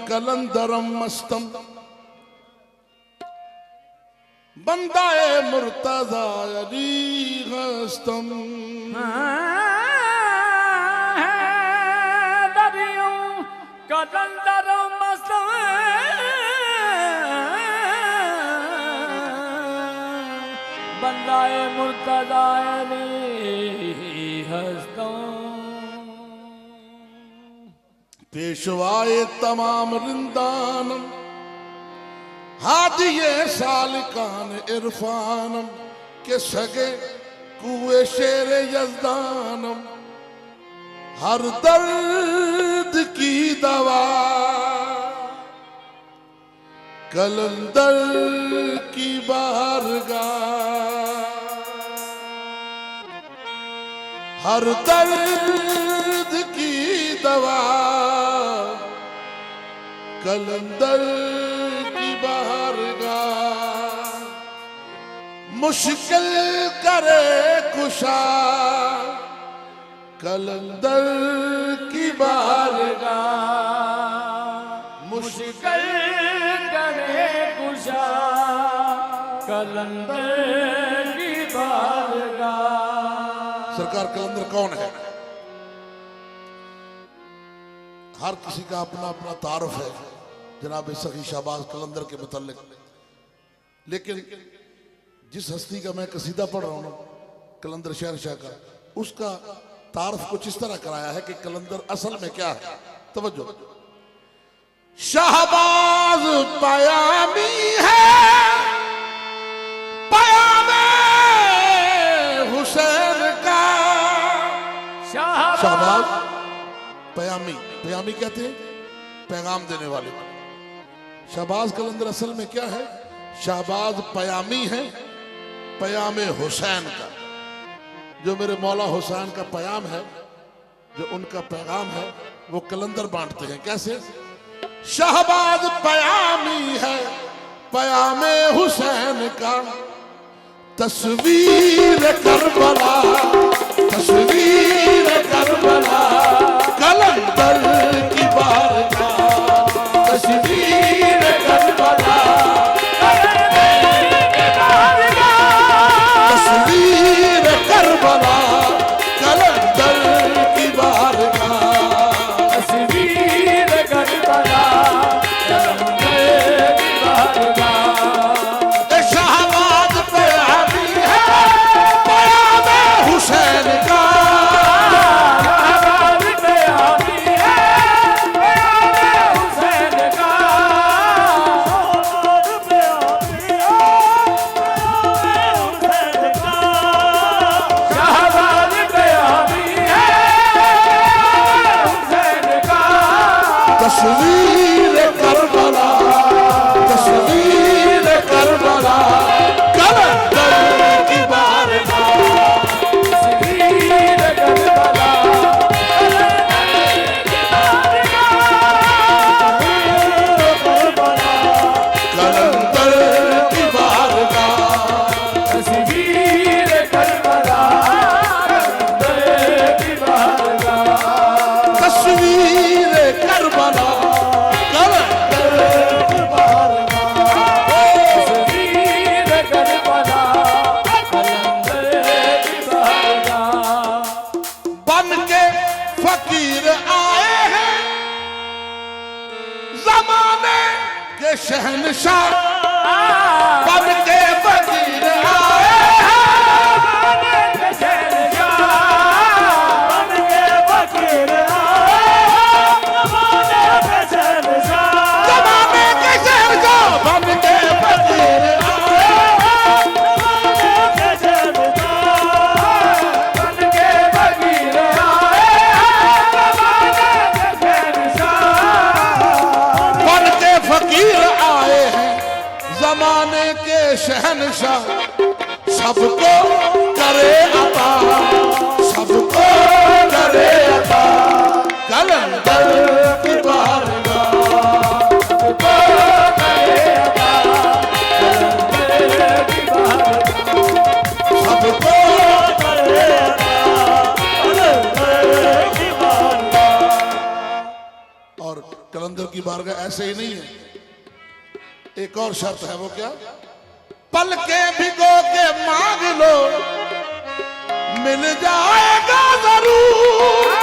कलंदरम मस्तम बंदाए मुर्तजा अली हस्तम कलंदरम मस्तम बंदाए मुर्तजा अली हस्तम पेशवाए तमाम रिंदानम हादिये सालिकान इरफानम के सगे कुए शेर यज़दानम हर दर्द की दवा कलंदर की बारगाह हर दर्द की दवा कलंदर की बारगाह मुश्किल करे कुशा कलंदर की बारगाह मुश्किल करे कुशा कलंदर की बारगाह। सरकार कलंदर कौन है? हर किसी का अपना अपना तारुफ है जनाब सखी शहबाज कलंदर के मुतालिक, लेकिन जिस हस्ती का मैं कसीदा पढ़ रहा हूं ना कलंदर शहरशाह का, उसका तारुफ कुछ इस तरह कराया है कि कलंदर असल में क्या है। तवज्जो, शहबाज पयामी है पयामे हुसैन का। शहबाज पयामी, पयामी कहते हैं पैगाम देने वाले। शहबाज कलंदर असल में क्या है? शहबाज पयामी है पयामे हुसैन का। जो मेरे मौला हुसैन का पयाम है, जो उनका पैगाम है, वो कलंदर बांटते हैं। कैसे? शहबाज पयामी है पयामे हुसैन का, तस्वीर करबला तस्वीर करबला कलंदर की बारगाह तस्वीर करबला तस्वीर करबला कलंदर की बारगाह तस्वीर करबला कलंदर की बारगाह। शहबाज पयामी है पयामे हुसैन का, शहबाज पयामी है पयामे हुसैन का, शहबाज पयामी है हुसैन का, तस्वीर करबला तस्वीर करबला कलंदर की बारगाह तस्वीर करबला कलंदर की बारगाह तस्वीर करबला कलंदर की बारगाह। तस्वीर करबला कलंदर की बारगाह तस्वीर करबला कलंदर की बारगाह। बन के फकीर आए हैं जमाने के शहनशाह, बन के फकीर आए हैं बन के फकीर जमाने के शहनशाह, बन के फकीर आए बन के फकीर बन के फकीर आए हैं जमाने के शहनशाह, सबको करे अता सबको करे अता कलंदर की बारगाह सबको करे अता कलंदर की बारगाह। सबको करे अता कलंदर की बारगाह। और कलंदर की बारगाह मार्ग ऐसे ही नहीं है, एक और शर्त है। वो क्या? पल के भिगो के मांग लो, मिल जाएगा जरूर।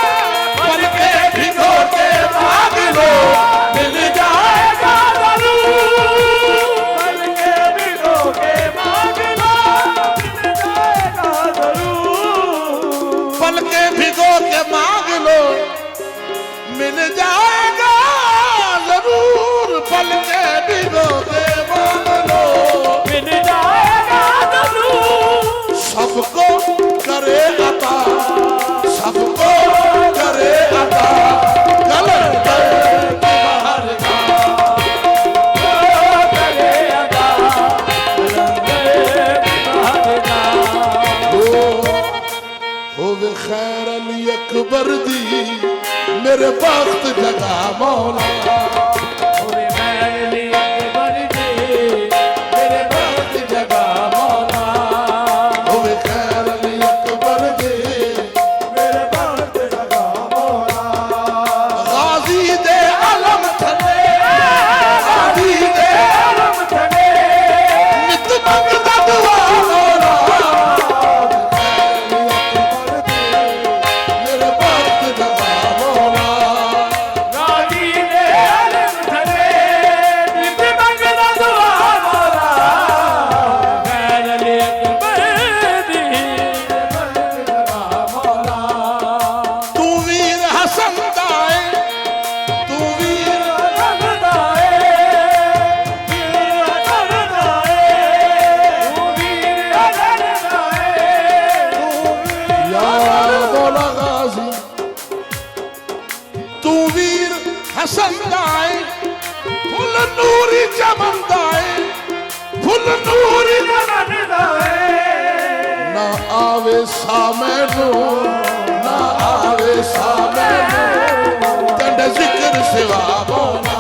पल के भिगो के मांग लो, मिल जाएगा जरूर। पल के भिगो के मांग लो, मिल जाएगा जरूर। पल के भिगो के मांग लो, मिल जाएगा जरूर। पल के भिगो के मांग लो, मिल जाएगा जरूर। सबको करे अता, सबको करे अता, कलंदर की बाहर का। करे अदा, कलंदर की बाहर का। होवे खैर अली अकबर दी, मेरे वक्त जगा मौला। होवे खैर अली अकबर दी, मेरे वक्त जगा मौला। होवे खैर अली अकबर दी, मेरे वक्त जगा मौला। गाजी दे अलम थले, गाजी दे आलम थले, नित मंगदा दुआ मौला। मेरे वक्त जगा मौला। गाजी दे आलम थले, नित मंगदा दुआ मौला। खैर अली अकबर दी, मेरे वक्त जगा मौला। तू वीर हसन दाए, तू वीर या मौला गाजी। तू वीर हसन दाए, फुल नूरी चमन दाए, फुल नूरी ना आवे सामैनू, ना आवे सामैनू, कंड जिक्र सिवा मौला।